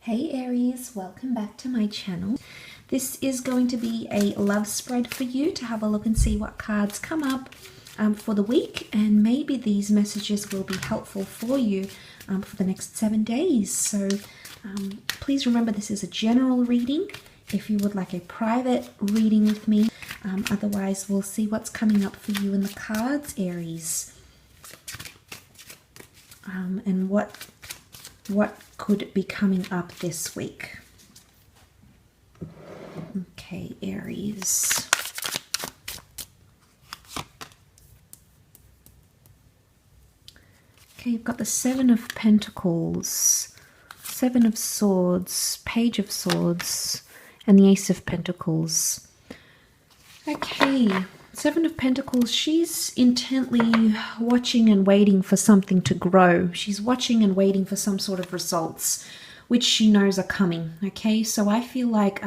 Hey Aries, welcome back to my channel. This is going to be a love spread for you to have a look and see what cards come up for the week, and maybe these messages will be helpful for you for the next 7 days. So please remember, this is a general reading. If you would like a private reading with me, otherwise we'll see what's coming up for you in the cards, Aries, and what could be coming up this week. Okay, Aries. Okay, you've got the Seven of Pentacles, Seven of Swords, Page of Swords, and the Ace of Pentacles. Okay, Seven of Pentacles, she's intently watching and waiting for something to grow. She's watching and waiting for some sort of results, which she knows are coming. Okay, so I feel like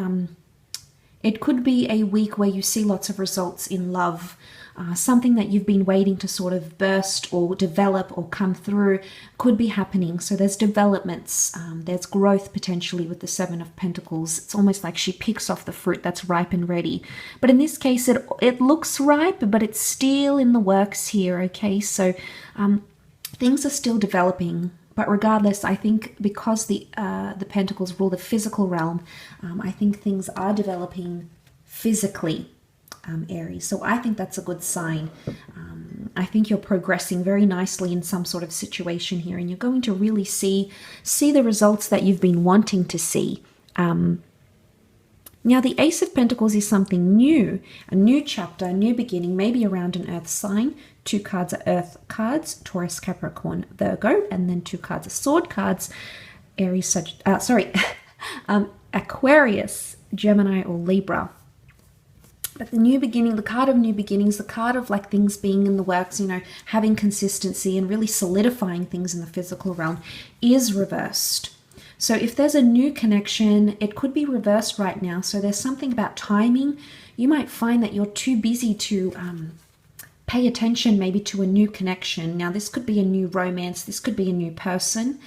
it could be a week where you see lots of results in love. Something that you've been waiting to sort of burst or develop or come through could be happening. So there's developments, there's growth potentially with the Seven of Pentacles. It's almost like she picks off the fruit that's ripe and ready. But in this case, it looks ripe, but it's still in the works here, okay? So things are still developing. But regardless, I think because the Pentacles rule the physical realm, I think things are developing physically, Aries. So I think that's a good sign. I think you're progressing very nicely in some sort of situation here, and you're going to really see the results that you've been wanting to see. Now, the Ace of Pentacles is something new, a new chapter, a new beginning, maybe around an earth sign. 2 cards are earth cards, Taurus, Capricorn, Virgo, and then 2 cards are sword cards, Aries, Aquarius, Gemini, or Libra. But the new beginning, the card of new beginnings, the card of like things being in the works, you know, having consistency and really solidifying things in the physical realm is reversed. So if there's a new connection, it could be reversed right now. So there's something about timing. You might find that you're too busy to pay attention maybe to a new connection. Now, this could be a new romance. This could be a new person.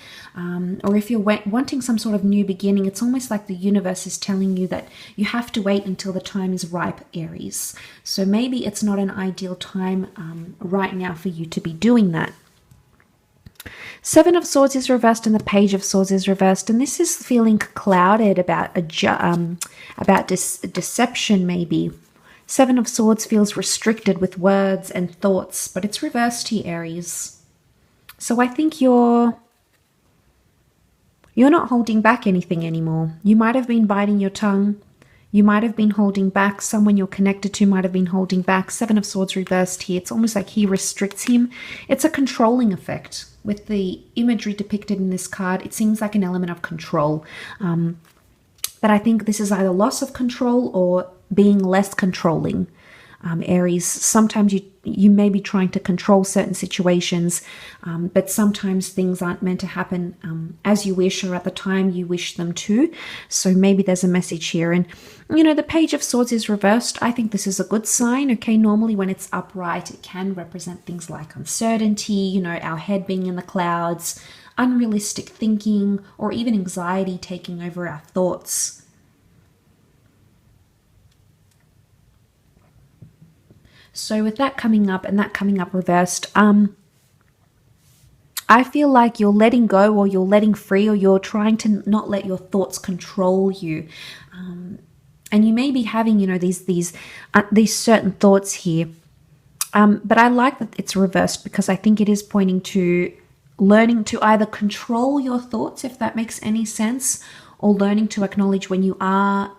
Or if you're wanting some sort of new beginning, it's almost like the universe is telling you that you have to wait until the time is ripe, Aries. So maybe it's not an ideal time right now for you to be doing that. Seven of Swords is reversed and the Page of Swords is reversed, and this is feeling clouded about deception maybe. Seven of Swords feels restricted with words and thoughts, but it's reversed here, Aries. So I think you're not holding back anything anymore. You might have been biting your tongue. You might have been holding back. Someone you're connected to might have been holding back. Seven of Swords reversed here. It's almost like he restricts him. It's a controlling effect. With the imagery depicted in this card, it seems like an element of control. But I think this is either loss of control or being less controlling. Aries, sometimes you may be trying to control certain situations, but sometimes things aren't meant to happen as you wish or at the time you wish them to. So maybe there's a message here. And, you know, the Page of Swords is reversed. I think this is a good sign. Okay, normally when it's upright, it can represent things like uncertainty, you know, our head being in the clouds, unrealistic thinking, or even anxiety taking over our thoughts. So with that coming up and that coming up reversed, I feel like you're letting go, or you're letting free, or you're trying to not let your thoughts control you. And you may be having, you know, these certain thoughts here. But I like that it's reversed, because I think it is pointing to learning to either control your thoughts, if that makes any sense, or learning to acknowledge when you are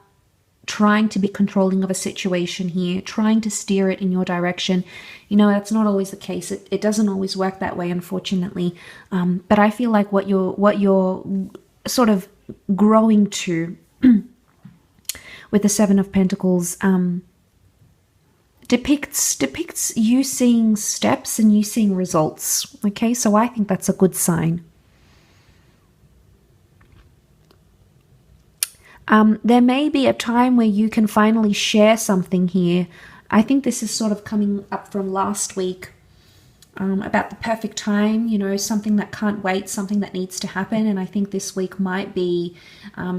trying to be controlling of a situation here, trying to steer it in your direction. You know, that's not always the case. It doesn't always work that way, unfortunately. But I feel like what you're sort of growing to with the Seven of Pentacles depicts you seeing steps and you seeing results. Okay, so I think that's a good sign. There may be a time where you can finally share something here. I think this is sort of coming up from last week. about the perfect time, you know, something that can't wait, something that needs to happen. And I think this week might be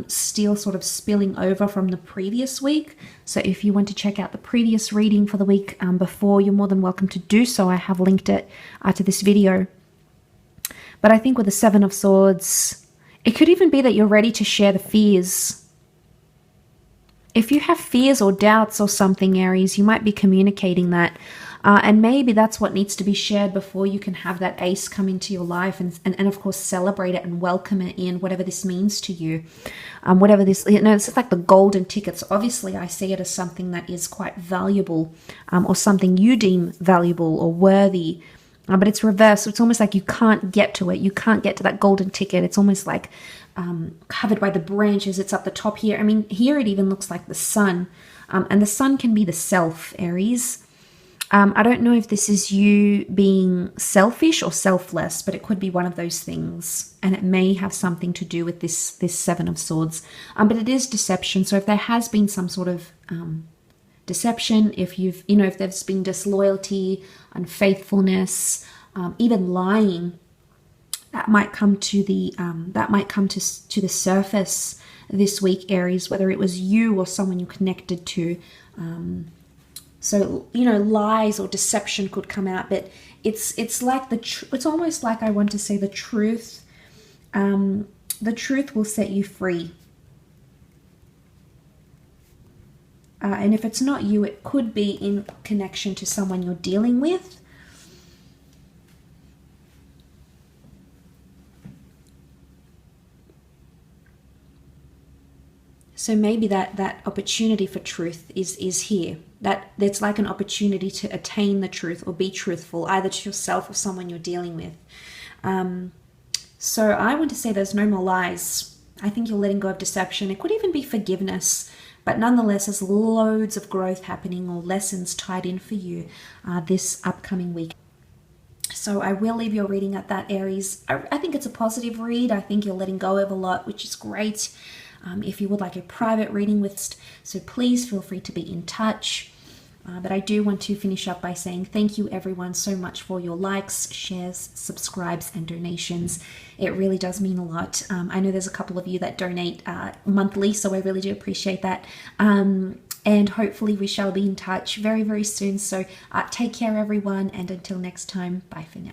still sort of spilling over from the previous week. So if you want to check out the previous reading for the week before, you're more than welcome to do so. I have linked it to this video. But I think with the Seven of Swords, it could even be that you're ready to share the fears. If you have fears or doubts or something, Aries, you might be communicating that. And maybe that's what needs to be shared before you can have that ace come into your life and of course celebrate it and welcome it in, whatever this means to you. Whatever this, you know, it's like the golden tickets. Obviously, I see it as something that is quite valuable or something you deem valuable or worthy. But it's reversed. So it's almost like you can't get to it. You can't get to that golden ticket. It's almost like covered by the branches. It's up the top here. I mean, here it even looks like the sun. And the sun can be the self, Aries. I don't know if this is you being selfish or selfless, but it could be one of those things. And it may have something to do with this Seven of Swords. But it is deception. So if there has been some sort of deception, if you've, you know, if there's been disloyalty, unfaithfulness, even lying, that might come to the to the surface this week, Aries, whether it was you or someone you connected to. So, you know, lies or deception could come out, but it's like it's almost like, I want to say, the truth will set you free. And if it's not you, it could be in connection to someone you're dealing with. So maybe that opportunity for truth is here. That it's like an opportunity to attain the truth or be truthful, either to yourself or someone you're dealing with. So I want to say there's no more lies. I think you're letting go of deception. It could even be forgiveness. But nonetheless, there's loads of growth happening or lessons tied in for you this upcoming week. So I will leave your reading at that, Aries. I think it's a positive read. I think you're letting go of a lot, which is great. If you would like a private reading with, so please feel free to be in touch. But I do want to finish up by saying thank you everyone so much for your likes, shares, subscribes, and donations. It really does mean a lot. I know there's a couple of you that donate monthly, so I really do appreciate that. And hopefully we shall be in touch very, very soon. So take care everyone, and until next time, bye for now.